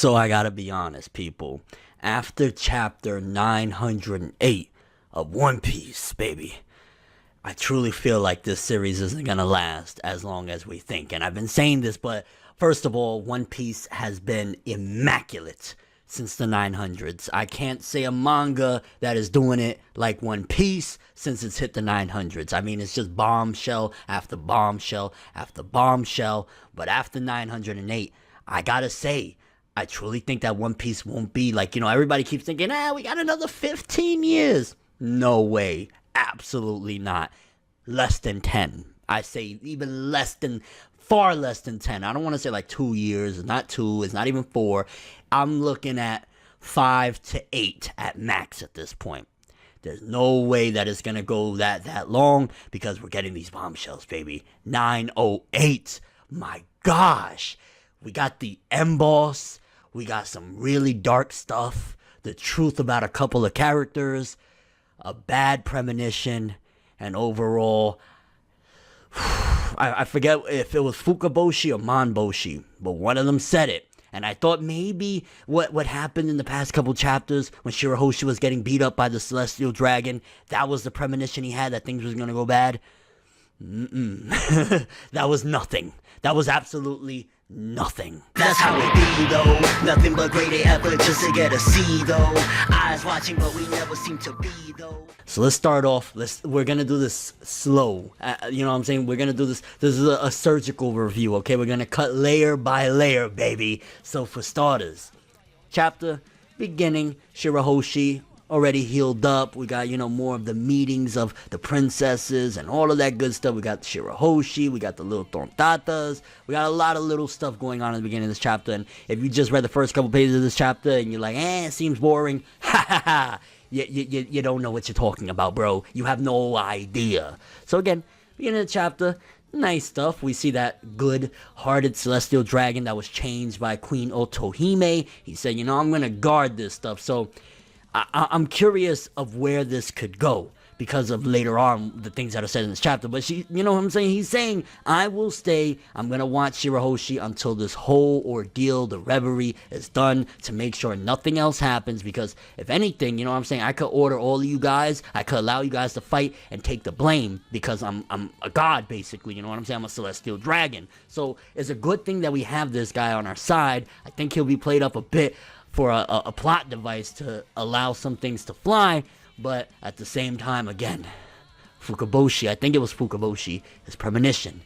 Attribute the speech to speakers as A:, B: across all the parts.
A: So I gotta be honest, people. After chapter 908 of One Piece, baby, I truly feel like this series isn't gonna last as long as we think. And I've been saying this, but first of all, One Piece has been immaculate since the 900s. I can't say a manga that is doing it like One Piece since it's hit the 900s. I mean, it's just bombshell after bombshell after bombshell. But after 908, I gotta say, I truly think that One Piece won't be like, everybody keeps thinking, we got another 15 years. No way. Absolutely not. Less than 10. I say even less than, far less than 10. I don't want to say like 2 years. It's not 2. It's not even 4. I'm looking at 5 to 8 at max at this point. There's no way that it's going to go that long because we're getting these bombshells, baby. 908. My gosh. We got the emboss. We got some really dark stuff. The truth about a couple of characters. A bad premonition. And overall, I forget if it was Fukaboshi or Manboshi, but one of them said it. And I thought maybe what happened in the past couple chapters when Shirahoshi was getting beat up by the Celestial Dragon, that was the premonition he had that things was going to go bad. That was nothing. That was absolutely nothing.
B: That's how it be though. Nothing but great effort just to get a C though. Eyes watching but we never seem to be though.
A: So let's start off. We're gonna do this slow. You know what I'm saying? We're gonna do this. This is a surgical review, okay? We're gonna cut layer by layer, baby. So for starters, chapter beginning, Shirahoshi already healed up. We got, more of the meetings of the princesses and all of that good stuff. We got Shirahoshi. We got the little Tontatas. We got a lot of little stuff going on in the beginning of this chapter. And if you just read the first couple pages of this chapter and you're like, it seems boring, ha ha ha, you don't know what you're talking about, bro. You have no idea. So again, beginning of the chapter, nice stuff. We see that good-hearted celestial dragon that was changed by Queen Otohime. He said, I'm going to guard this stuff. So I'm curious of where this could go because of later on the things that are said in this chapter. But you know what I'm saying? He's saying, I will stay. I'm going to watch Shirahoshi until this whole ordeal, the reverie, is done to make sure nothing else happens. Because if anything, you know what I'm saying? I could order all of you guys. I could allow you guys to fight and take the blame because I'm a god, basically. You know what I'm saying? I'm a celestial dragon. So it's a good thing that we have this guy on our side. I think he'll be played up a bit for a plot device to allow some things to fly, but at the same time, again, Fukaboshi, I think it was Fukaboshi, his premonition,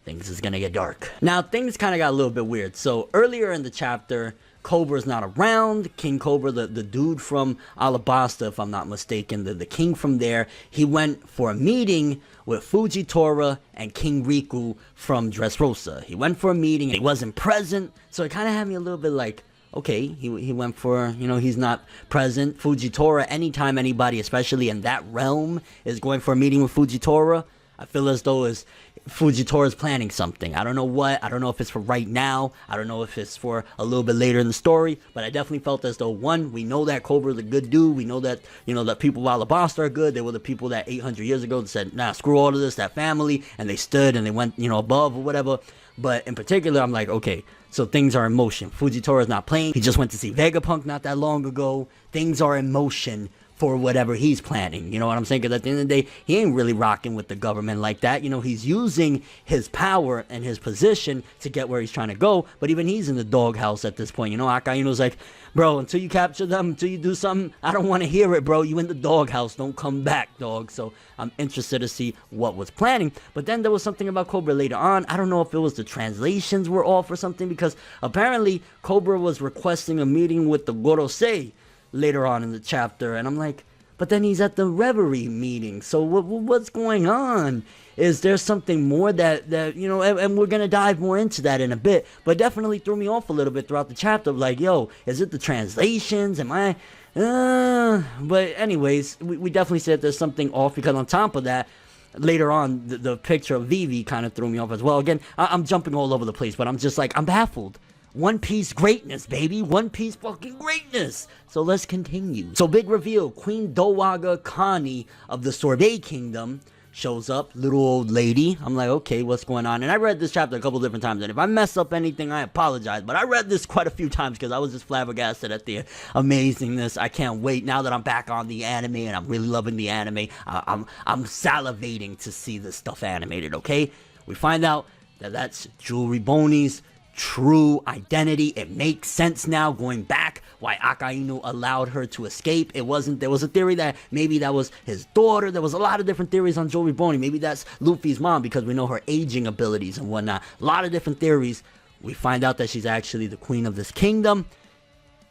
A: things is gonna get dark. Now, things kind of got a little bit weird. So, earlier in the chapter, Cobra's not around. King Cobra, the dude from Alabasta, if I'm not mistaken, the king from there, he went for a meeting with Fujitora and King Riku from Dressrosa. He went for a meeting, he wasn't present, so it kind of had me a little bit like, okay, he went for, he's not present. Fujitora, anytime anybody, especially in that realm, is going for a meeting with Fujitora, I feel as though Fujitora's planning something. I don't know what. I don't know if it's for right now. I don't know if it's for a little bit later in the story. But I definitely felt as though, one, we know that Cobra's a good dude. We know that, that people of Alabasta are good. They were the people that 800 years ago said, nah, screw all of this, that family. And they stood and they went, above or whatever. But in particular, I'm like, okay, so things are in motion. Fujitora is not playing. He just went to see Vegapunk not that long ago. Things are in motion for whatever he's planning. You know what I'm saying? Because at the end of the day, he ain't really rocking with the government like that. He's using his power and his position to get where he's trying to go. But even he's in the doghouse at this point. Akaino's like, bro, until you capture them, until you do something, I don't want to hear it, bro. You in the doghouse. Don't come back, dog. So I'm interested to see what was planning. But then there was something about Cobra later on. I don't know if it was the translations were off or something, because apparently Cobra was requesting a meeting with the Gorosei later on in the chapter, and I'm like, but then he's at the reverie meeting, so what's going on? Is there something more that and we're gonna dive more into that in a bit, but definitely threw me off a little bit throughout the chapter, like, yo, is it the translations? Am I but anyways, we definitely said there's something off, because on top of that, later on, the picture of Vivi kind of threw me off as well. Again, I'm jumping all over the place, but I'm just like, I'm baffled. One Piece greatness, baby. One Piece fucking greatness. So let's continue. So big reveal. Queen Dowaga Kani of the Sorbet Kingdom shows up, little old lady. I'm like, okay, what's going on? And I read this chapter a couple different times, and if I mess up anything, I apologize, but I read this quite a few times because I was just flabbergasted at the amazingness. I can't wait now that I'm back on the anime, and I'm really loving the anime. I'm salivating to see this stuff animated, okay? We find out that that's Jewelry Boney's true identity. It makes sense now, going back, why Akainu allowed her to escape. There was a theory that maybe that was his daughter. There was a lot of different theories on Jewelry Boney. Maybe that's Luffy's mom, because we know her aging abilities and whatnot. A lot of different theories. We find out that she's actually the queen of this kingdom.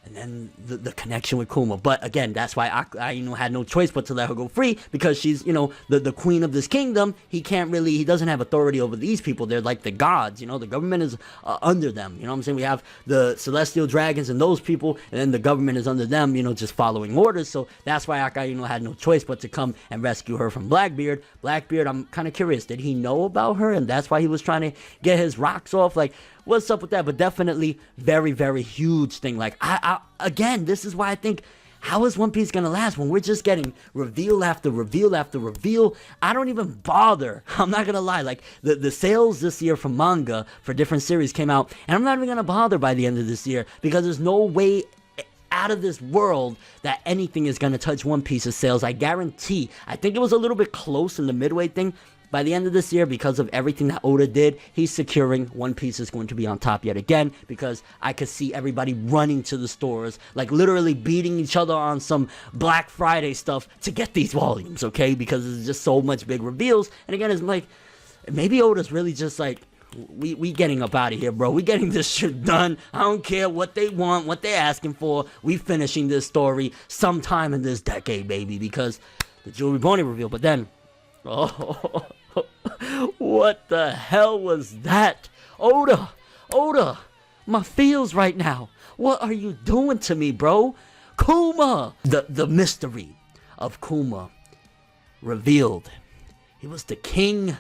A: And then the connection with Kuma. But again, that's why Akainu had no choice but to let her go free, because she's, the queen of this kingdom. He doesn't have authority over these people. They're like the gods, the government is under them. You know what I'm saying? We have the celestial dragons and those people, and then the government is under them, just following orders. So that's why Akainu had no choice but to come and rescue her from Blackbeard. Blackbeard, I'm kind of curious, did he know about her? And that's why he was trying to get his rocks off? Like, what's up with that? But definitely very, very huge thing. Like, again, this is why I think, how is One Piece gonna last when we're just getting reveal after reveal after reveal? I don't even bother. I'm not gonna lie. Like, the sales this year from manga for different series came out, and I'm not even gonna bother by the end of this year, because there's no way out of this world that anything is gonna touch One Piece's sales. I guarantee. I think it was a little bit close in the midway thing. By the end of this year, because of everything that Oda did, he's securing One Piece is going to be on top yet again, because I could see everybody running to the stores, like literally beating each other on some Black Friday stuff to get these volumes, okay? Because there's just so much big reveals. And again, it's like, maybe Oda's really just like, we getting up out of here, bro. We getting this shit done. I don't care what they want, what they're asking for. We finishing this story sometime in this decade, baby, because the Jewelry Boney reveal. But then, oh, what the hell was that? Oda, my feels right now. What are you doing to me, bro? Kuma! The mystery of Kuma revealed. He was the king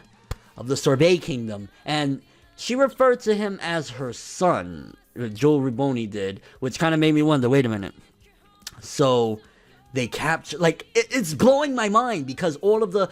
A: of the Sorbet Kingdom, and she referred to him as her son, Jewelry Boney did, which kind of made me wonder, wait a minute. So they capture, like, it's blowing my mind, because all of the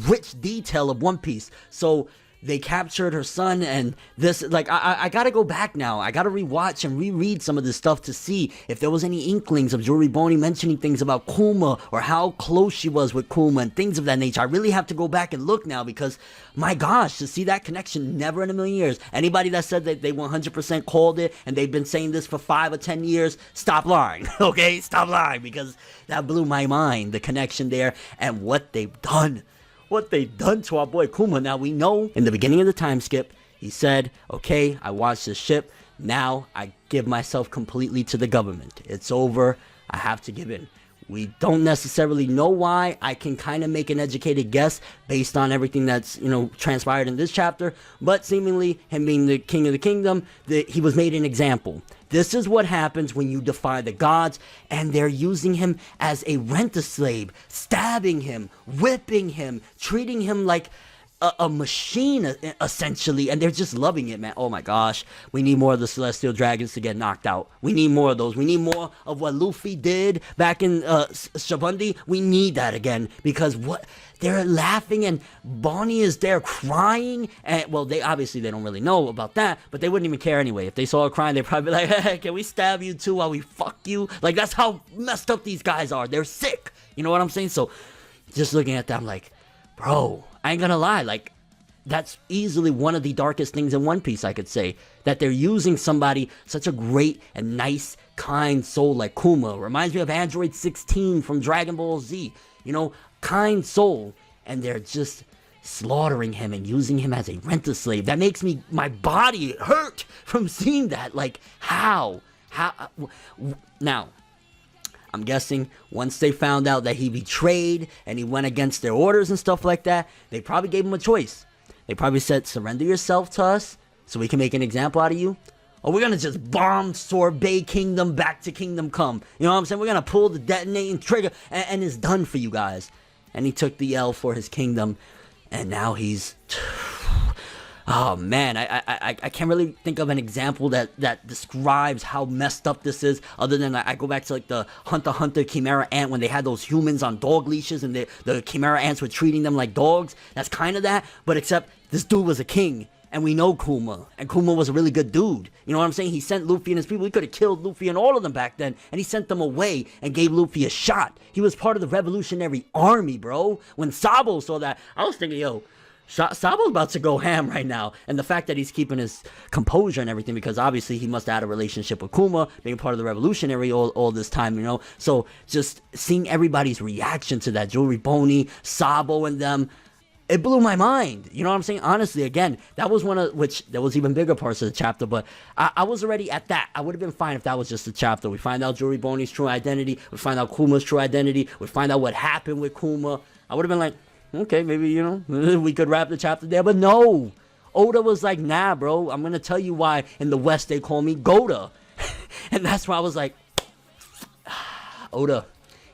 A: rich detail of One Piece. So they captured her son, and this, like, I gotta go back now. I gotta rewatch and reread some of this stuff to see if there was any inklings of Jewelry Boney mentioning things about Kuma, or how close she was with Kuma, and things of that nature. I really have to go back and look now, because, my gosh, to see that connection, never in a million years. Anybody that said that they 100% called it, and they've been saying this for 5 or 10 years, stop lying, okay? Stop lying, because that blew my mind, the connection there, and what they've done. What they done to our boy Kuma. Now, we know in the beginning of the time skip, he said, okay, I watched this ship. Now I give myself completely to the government. It's over. I have to give in. We don't necessarily know why. I can kind of make an educated guess based on everything that's, transpired in this chapter. But seemingly, him being the king of the kingdom, he was made an example. This is what happens when you defy the gods, and they're using him as a rent-a-slave, stabbing him, whipping him, treating him like a machine, essentially, and they're just loving it, man. Oh my gosh, we need more of the Celestial Dragons to get knocked out. We need more of those. We need more of what Luffy did back in Shabundi. We need that again, because they're laughing, and Bonnie is there crying, and well, they don't really know about that, but they wouldn't even care anyway. If they saw her crying, they'd probably be like, hey, can we stab you too while we fuck you? Like, that's how messed up these guys are. They're sick. You know what I'm saying? So, just looking at them like, bro, I ain't gonna lie, like, that's easily one of the darkest things in One Piece, I could say. That they're using somebody, such a great and nice, kind soul like Kuma. Reminds me of Android 16 from Dragon Ball Z. Kind soul. And they're just slaughtering him and using him as a rent-a-slave. That makes my body hurt from seeing that. Like, how? Now, I'm guessing once they found out that he betrayed and he went against their orders and stuff like that, they probably gave him a choice. They probably said, surrender yourself to us so we can make an example out of you, or we're gonna just bomb Sorbet Kingdom back to Kingdom Come. You know what I'm saying? We're gonna pull the detonating trigger, and it's done for you guys. And he took the L for his kingdom, and now he's Oh man, I can't really think of an example that describes how messed up this is, other than I go back to like the Hunter x Hunter Chimera Ant when they had those humans on dog leashes and the Chimera Ants were treating them like dogs. That's kind of that, but except this dude was a king. And we know Kuma, and Kuma was a really good dude. You know what I'm saying? He sent Luffy and his people. He could have killed Luffy and all of them back then, and he sent them away and gave Luffy a shot. He was part of the Revolutionary Army, bro. When Sabo saw that, I was thinking, yo, Sabo's about to go ham right now. And the fact that he's keeping his composure and everything, because obviously he must have had a relationship with Kuma, being part of the Revolutionary all this time, you know? So just seeing everybody's reaction to that, Jewelry Boney, Sabo and them, it blew my mind. You know what I'm saying? Honestly, again, that was one of which there was even bigger parts of the chapter, but I was already at that. I would have been fine if that was just a chapter. We find out Jewelry Boney's true identity. We find out Kuma's true identity. We find out what happened with Kuma. I would have been like, okay, maybe, you know, we could wrap the chapter there, but no. Oda was like, nah, bro, I'm going to tell you why in the West they call me Goda. And that's why I was like, Oda,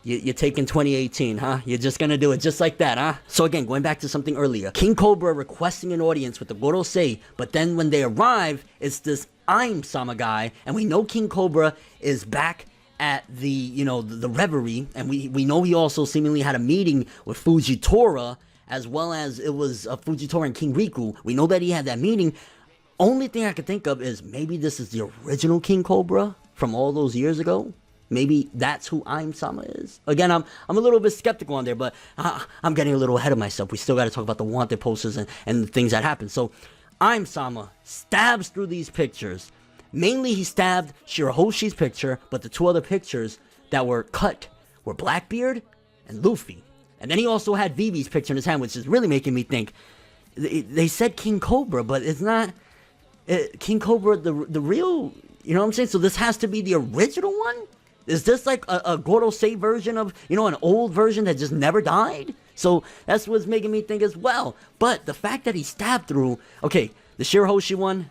A: you're taking 2018, huh? You're just gonna do it just like that, huh? So again, going back to something earlier, King Cobra requesting an audience with the Gorosei, but then when they arrive, it's this I'm Sama guy, and we know King Cobra is back at the, you know, the reverie, and we know he also seemingly had a meeting with Fujitora, as well as it was Fujitora and King Riku. We know that he had that meeting. Only thing I could think of is maybe this is the original King Cobra from all those years ago. Maybe that's who I'm Sama is. Again, I'm a little bit skeptical on there, but I'm getting a little ahead of myself. We still got to talk about the wanted posters and the things that happen. So, I'm Sama stabs through these pictures. Mainly, he stabbed Shirahoshi's picture, but the two other pictures that were cut were Blackbeard and Luffy. And then he also had Vivi's picture in his hand, which is really making me think. They said King Cobra, but it's not King Cobra the real. You know what I'm saying? So this has to be the original one. Is this like a Gorosei version of, you know, an old version that just never died? So that's what's making me think as well. But the fact that he stabbed through, okay, the Shirahoshi one,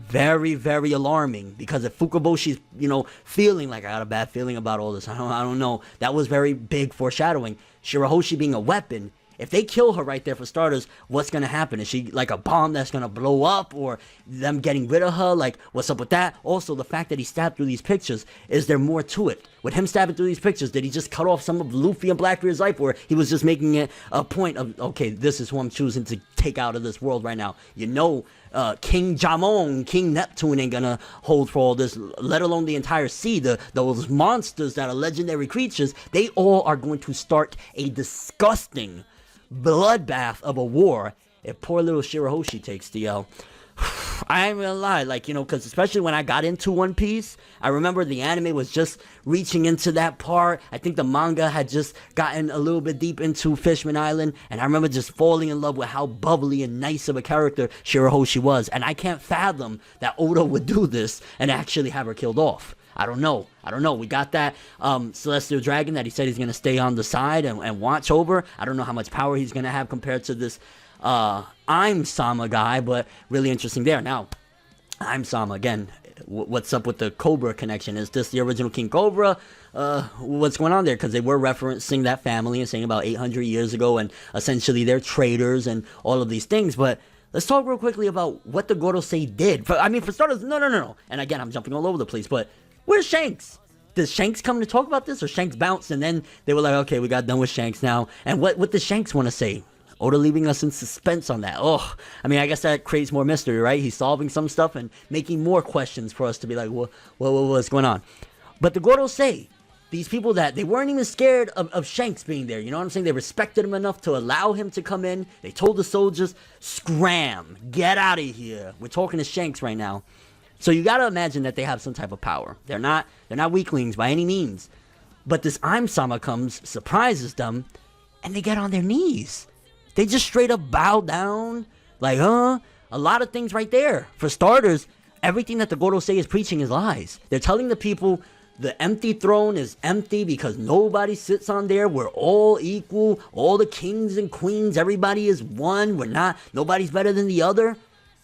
A: very, very alarming. Because if Fukuboshi's, you know, feeling like I got a bad feeling about all this, I don't know. That was very big foreshadowing. Shirahoshi being a weapon. If they kill her right there, for starters, what's going to happen? Is she like a bomb that's going to blow up, or them getting rid of her? Like, what's up with that? Also, the fact that he stabbed through these pictures, is there more to it? With him stabbing through these pictures, did he just cut off some of Luffy and Blackbeard's life, or he was just making it a point of, okay, this is who I'm choosing to take out of this world right now? You know, King Jamon, King Neptune ain't gonna hold for all this, let alone the entire sea. Those monsters that are legendary creatures, they all are going to start a disgusting bloodbath of a war if poor little Shirahoshi takes the L. I ain't gonna lie, like, you know, because especially when I got into One Piece, I remember the anime was just reaching into that part. I think the manga had just gotten a little bit deep into Fishman Island, and I remember just falling in love with how bubbly and nice of a character Shirahoshi was. And I can't fathom that Oda would do this and actually have her killed off. I don't know. We got that Celestial Dragon that he said he's going to stay on the side and watch over. I don't know how much power he's going to have compared to this I'm Sama guy, but really interesting there. Now, I'm Sama, again, what's up with the Cobra connection? Is this the original King Cobra? What's going on there? Because they were referencing that family and saying about 800 years ago, and essentially they're traitors and all of these things, but let's talk real quickly about what the Gorosei did. For starters, no. And again, I'm jumping all over the place, but where's Shanks? Does Shanks come to talk about this, or Shanks bounced and then they were like, okay, we got done with Shanks now? And what does Shanks want to say? Oda leaving us in suspense on that. Oh, I mean, I guess that creates more mystery, right? He's solving some stuff and making more questions for us to be like, what's going on? But the Gorosei, these people that they weren't even scared of Shanks being there, you know what I'm saying? They respected him enough to allow him to come in. They told the soldiers, scram, get out of here. We're talking to Shanks right now. So you gotta imagine that they have some type of power. They're not weaklings by any means. But this I'm Sama comes, surprises them, and they get on their knees. They just straight up bow down. Like, a lot of things right there. For starters, everything that the Gorosei is preaching is lies. They're telling the people the empty throne is empty because nobody sits on there. We're all equal. All the kings and queens, everybody is one. Nobody's better than the other.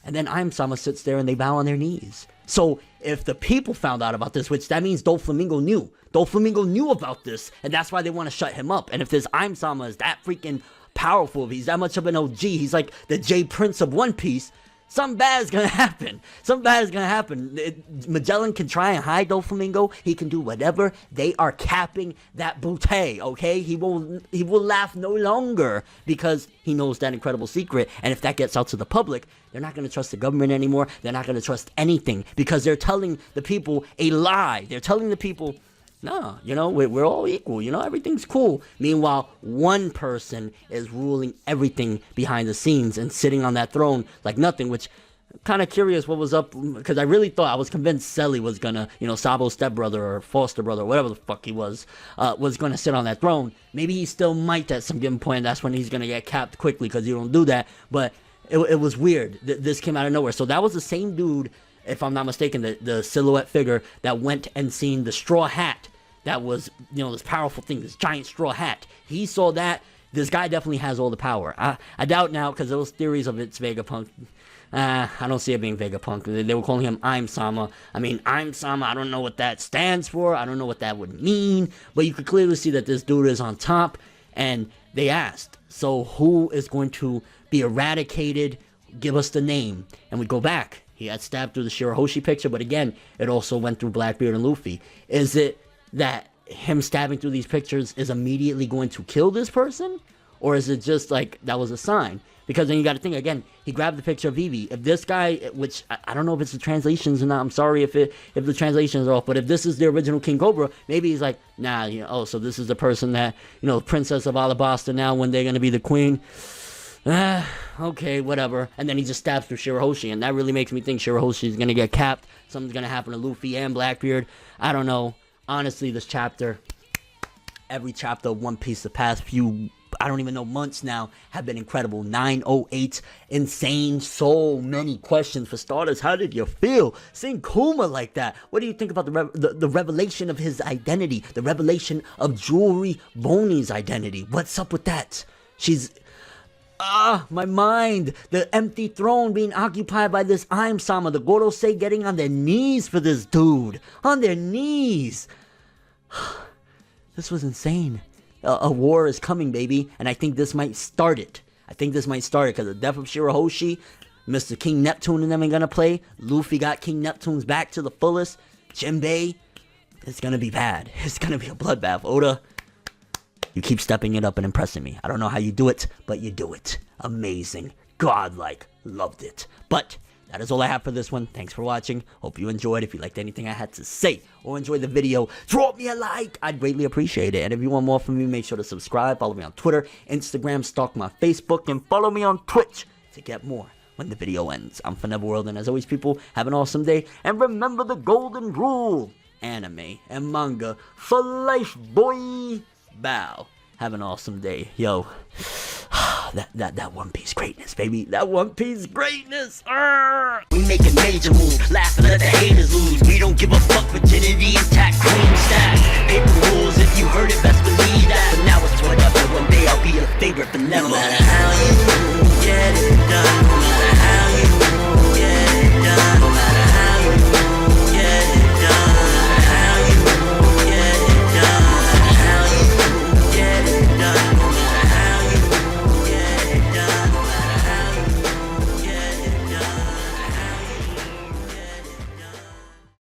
A: And then I'm Sama sits there and they bow on their knees. So if the people found out about this, which that means Doflamingo knew. Doflamingo knew about this, and that's why they want to shut him up. And if this I'm Sama is that freaking powerful, if he's that much of an OG, he's like the J Prince of One Piece, something bad is gonna happen. Something bad is gonna happen. Magellan can try and hide Doflamingo. He can do whatever. They are capping that bootay, okay? He will laugh no longer because he knows that incredible secret. And if that gets out to the public, they're not gonna trust the government anymore. They're not gonna trust anything because they're telling the people a lie. They're telling the people, no, you know, we're all equal, you know, everything's cool. Meanwhile, one person is ruling everything behind the scenes and sitting on that throne like nothing, which I'm kind of curious what was up, because I really thought, I was convinced Selly was gonna, you know, Sabo's stepbrother or foster brother, whatever the fuck he was gonna sit on that throne. Maybe he still might at some given point. That's when he's gonna get capped quickly because you don't do that. But it was weird. This came out of nowhere. So that was the same dude, if I'm not mistaken, the silhouette figure that went and seen the straw hat. That was, you know, this powerful thing, this giant straw hat. He saw that. This guy definitely has all the power. I doubt now, because those theories of it's Vegapunk, I don't see it being Vegapunk. They were calling him I'm Sama. I mean, I'm Sama, I don't know what that stands for. I don't know what that would mean. But you could clearly see that this dude is on top. And they asked, so who is going to be eradicated? Give us the name. And we go back. He had stabbed through the Shirahoshi picture, but again, it also went through Blackbeard and Luffy. Is it that him stabbing through these pictures is immediately going to kill this person? Or is it just like that was a sign? Because then you got to think again, he grabbed the picture of Vivi. If this guy, which I don't know if it's the translations or not, I'm sorry if the translations are off, but if this is the original King Cobra, maybe he's like, nah, you know, oh, so this is the person that, you know, Princess of Alabasta now when they're going to be the queen. Okay, whatever. And then he just stabs through Shirahoshi, and that really makes me think Shirahoshi is going to get capped. Something's going to happen to Luffy and Blackbeard. I don't know. Honestly, this chapter, every chapter of One Piece the past few, I don't even know, months now, have been incredible. 908, insane, so many questions. For starters, how did you feel seeing Kuma like that? What do you think about the revelation of his identity? The revelation of Jewelry Boney's identity? What's up with that? She's... my mind. The empty throne being occupied by this I'm Sama. The Gorosei getting on their knees for this dude. On their knees. This was insane. A war is coming, baby. And I think this might start it. Because the death of Shirahoshi, Mr. King Neptune and them are going to play. Luffy got King Neptune's back to the fullest. Jinbei. It's going to be bad. It's going to be a bloodbath. Oda, you keep stepping it up and impressing me. I don't know how you do it, but you do it. Amazing. Godlike. Loved it. But that is all I have for this one. Thanks for watching. Hope you enjoyed. If you liked anything I had to say or enjoyed the video, drop me a like. I'd greatly appreciate it. And if you want more from me, make sure to subscribe. Follow me on Twitter, Instagram, stalk my Facebook, and follow me on Twitch to get more when the video ends. I'm ForneverWorld, and as always, people, have an awesome day. And remember the golden rule. Anime and manga for life, boy. Bow. Have an awesome day. Yo. That One Piece greatness, baby. That One Piece greatness. Arrgh.
B: We make a major move, laugh and let the haters lose. We don't give a fuck, virginity intact, cream stack. Paper rules, if you heard it, best believe that. But now it's whatever, one day I'll be a favorite, but never. No matter how you get it done.